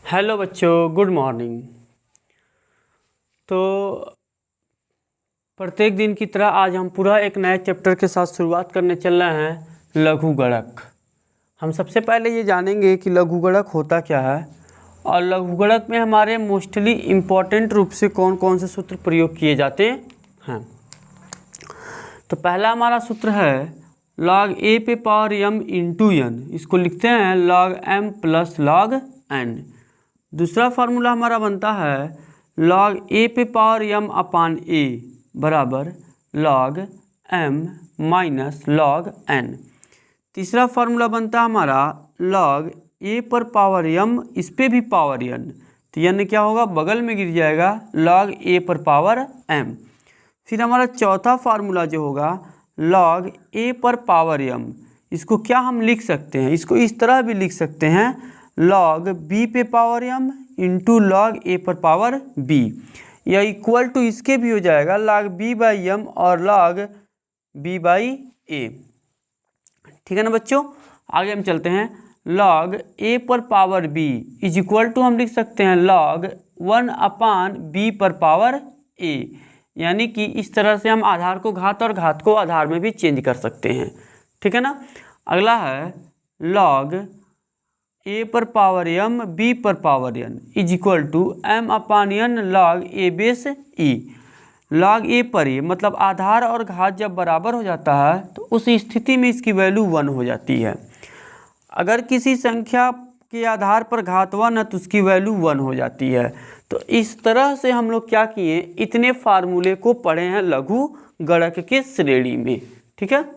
Hello बच्चों, good morning. तो प्रत्येक दिन की तरह आज हम पूरा एक नए चैप्टर के साथ शुरुआत करने चल रहे हैं, लघुगणक। हम सबसे पहले ये जानेंगे कि लघुगणक होता क्या है और लघुगणक में हमारे मोस्टली इम्पॉर्टेंट रूप से कौन कौन से सूत्र प्रयोग किए जाते हैं। तो पहला हमारा सूत्र है log a पे पावर m इंटू एन, इसको लिखते हैं log m plus log n। दूसरा फार्मूला हमारा बनता है log a पे पावर m अपान a बराबर log m minus log n। तीसरा फार्मूला बनता है हमारा log a पर पावर m, इस पे भी पावर n, तो n क्या होगा, बगल में गिर जाएगा, log a पर पावर m। फिर हमारा चौथा फार्मूला जो होगा log a पर पावर m, इसको क्या हम लिख सकते हैं, इसको इस तरह भी लिख सकते हैं log b पे power m into log a पर पावर b, या इक्वल टू इसके भी हो जाएगा log b बाई m और log b बाई a। ठीक है ना बच्चों। आगे हम चलते हैं, log a पर power b is equal to हम लिख सकते हैं log 1 अपान b पर पावर a, यानी कि इस तरह से हम आधार को घात और घात को आधार में भी चेंज कर सकते हैं। ठीक है ना। अगला है log a पर पावर m b पर power n is equal to m upon n log a base e। log a पर e मतलब आधार और घात जब बराबर हो जाता है तो उस स्थिति में इसकी वैल्यू 1 हो जाती है। अगर किसी संख्या के आधार पर घात 1 है तो उसकी वैल्यू 1 हो जाती है। तो इस तरह से हम लोग क्या किए, इतने फार्मूले को पढ़े हैं लघु गणक के श्रेणी में। ठीक है।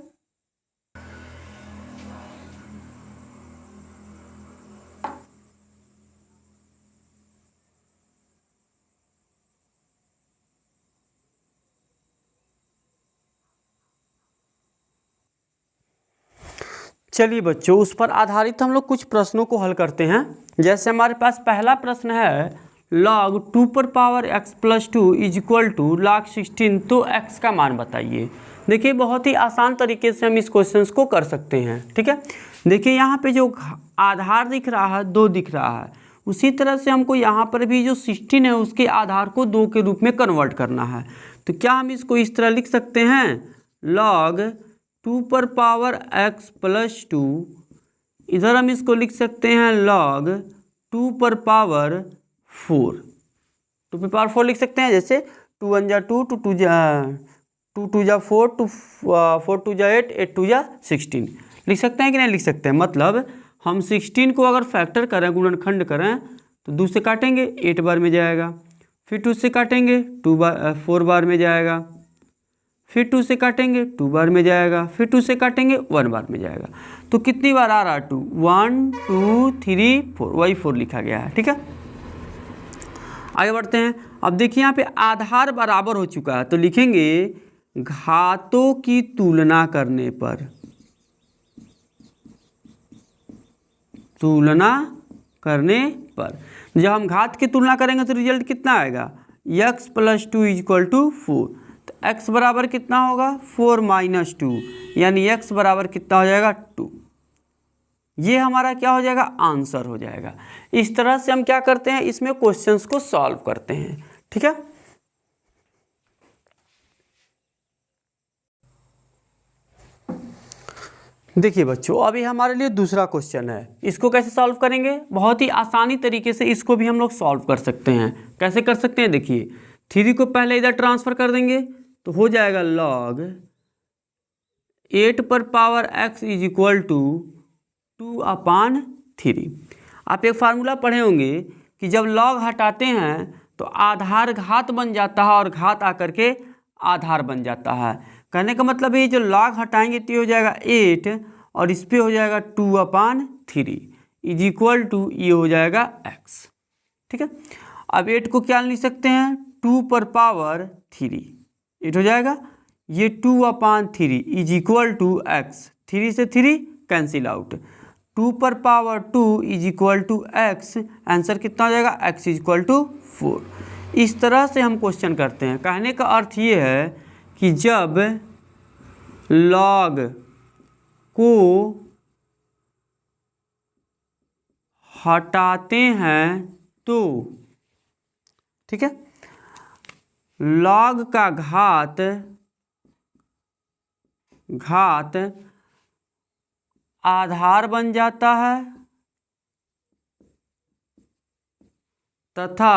चलिए बच्चों, उस पर आधारित हम लोग कुछ प्रश्नों को हल करते हैं। जैसे हमारे पास पहला प्रश्न है log 2 पर power x plus 2 is equal to log 16, तो x का मान बताइए। देखिए बहुत ही आसान तरीके से हम इस क्वेश्चन को कर सकते हैं। ठीक है। देखिए यहाँ पे जो आधार दिख रहा है 2 दिख रहा है, उसी तरह से हमको यहाँ पर भी जो 16 है उसके आधार को 2 के रूप में कन्वर्ट करना है। तो क्या हम इसको इस तरह लिख सकते हैं, log 2 पर पावर x प्लस 2, इधर हम इसको लिख सकते हैं log 2 पर पावर 4, 2 पर पावर 4 लिख सकते हैं। जैसे 2 1 जा 2, 2 2 जा 2 2 जा 4, 2 4 2 जा 8, 8 2 जा 16 लिख सकते हैं कि नहीं लिख सकते हैं। मतलब हम 16 को अगर फैक्टर करें, गुणनखंड करें, तो 2 से काटेंगे 8 बार में जाएगा, फिर 2 से काटेंगे 4 बार में जाएगा, फिर 2 से काटेंगे 2 बार में जाएगा, फिर 2 से काटेंगे 1 बार में जाएगा। तो कितनी बार आ रहा है 2, 1 2 3 4, वही 4 लिखा गया है। ठीक है। आगे बढ़ते हैं। अब देखिए यहाँ पे आधार बराबर हो चुका है, तो लिखेंगे घातों की तुलना करने पर, जब हम घात की तुलना करेंगे तो रिजल्ट कितना आएगा, x plus 2 is equal to 4। तो x बराबर कितना होगा, 4 माइनस 2, यानी x बराबर कितना हो जाएगा 2। ये हमारा क्या हो जाएगा, आंसर हो जाएगा। इस तरह से हम क्या करते हैं, इसमें क्वेश्चंस को सॉल्व करते हैं। ठीक है। देखिए बच्चों, अभी हमारे लिए दूसरा क्वेश्चन है। इसको कैसे सॉल्व करेंगे, बहुत ही आसानी तरीके से इसको भी हम लोग सॉल्व कर सकते हैं। कैसे कर सकते हैं, देखिए 3 को पहले इधर ट्रांसफर कर देंगे तो हो जाएगा log 8 पर power x is equal to 2 upon 3। आप एक फार्मूला पढ़े होंगे कि जब log हटाते हैं तो आधार घात बन जाता है और घात आकर के आधार बन जाता है। कहने का मतलब ये जो log हटाएंगे तो ये हो जाएगा 8 और इस पे हो जाएगा 2 अपान 3 इज इक्वल टू ये हो जाएगा x। ठीक है। अब 8 को क्या लिख सकते हैं, 2 पर पावर 3, 8 हो जाएगा, ये 2 upon 3 is equal to x, 3 से 3 कैंसिल आउट, 2 पर power 2 is equal to x, answer कितना हो जाएगा, x इज इक्वल टू 4। इस तरह से हम क्वेश्चन करते हैं। कहने का अर्थ ये है कि जब log को हटाते हैं तो ठीक है, log का घात आधार बन जाता है तथा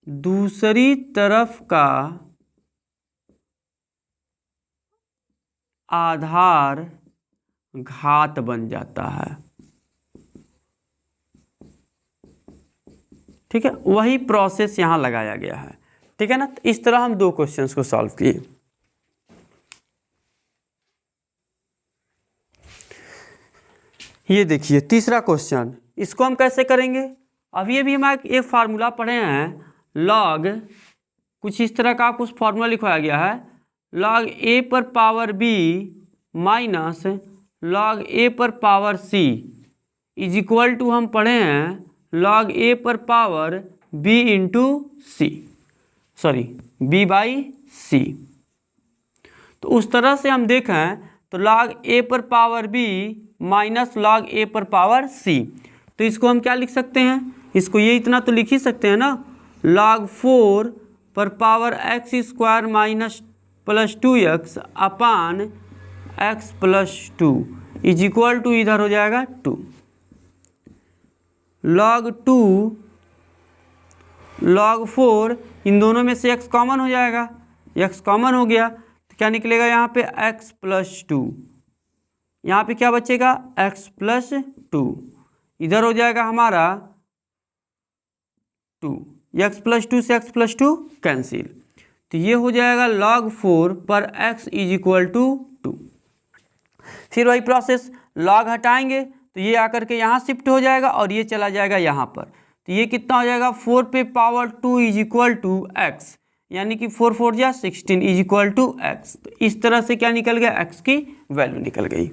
दूसरी तरफ का आधार घात बन जाता है। ठीक है, वही प्रोसेस यहाँ लगाया गया है। ठीक है ना, तो इस तरह हम दो क्वेश्चंस को सॉल्व किए। ये देखिए तीसरा क्वेश्चन, इसको हम कैसे करेंगे। अभी हम एक फार्मूला पढ़े हैं, लॉग कुछ इस तरह का कुछ फार्मूला लिखवाया गया है, लॉग ए पर power B minus log A पर power C is equal to हम पढ़े हैं लॉग ए पर power B into C, sorry B by C. तो उस तरह से हम देखें तो लॉग ए पर power B minus log A पर पावर सी, तो इसको हम क्या लिख सकते हैं, इसको ये इतना तो लिख ही सकते हैं ना, log 4 पर power x square minus plus 2x upon x plus 2 is equal to इधर हो जाएगा 2। log 2 log 4 इन दोनों में से x कॉमन हो जाएगा, x कॉमन हो गया तो क्या निकलेगा यहाँ पे x प्लस 2, यहाँ पे क्या बचेगा x प्लस 2, इधर हो जाएगा हमारा 2, x प्लस 2 से x प्लस 2 कैंसिल, तो ये हो जाएगा log 4 पर x इज इक्वल टू 2। फिर वही प्रोसेस, log हटाएंगे तो ये आकर के यहाँ शिफ्ट हो जाएगा और ये चला जाएगा यहाँ पर, तो ये कितना हो जाएगा 4 पे power 2 is equal to x, यानी कि 4 4 जा 16 इज इक्वल टू x। तो इस तरह से क्या निकल गया, x की वैल्यू निकल गई।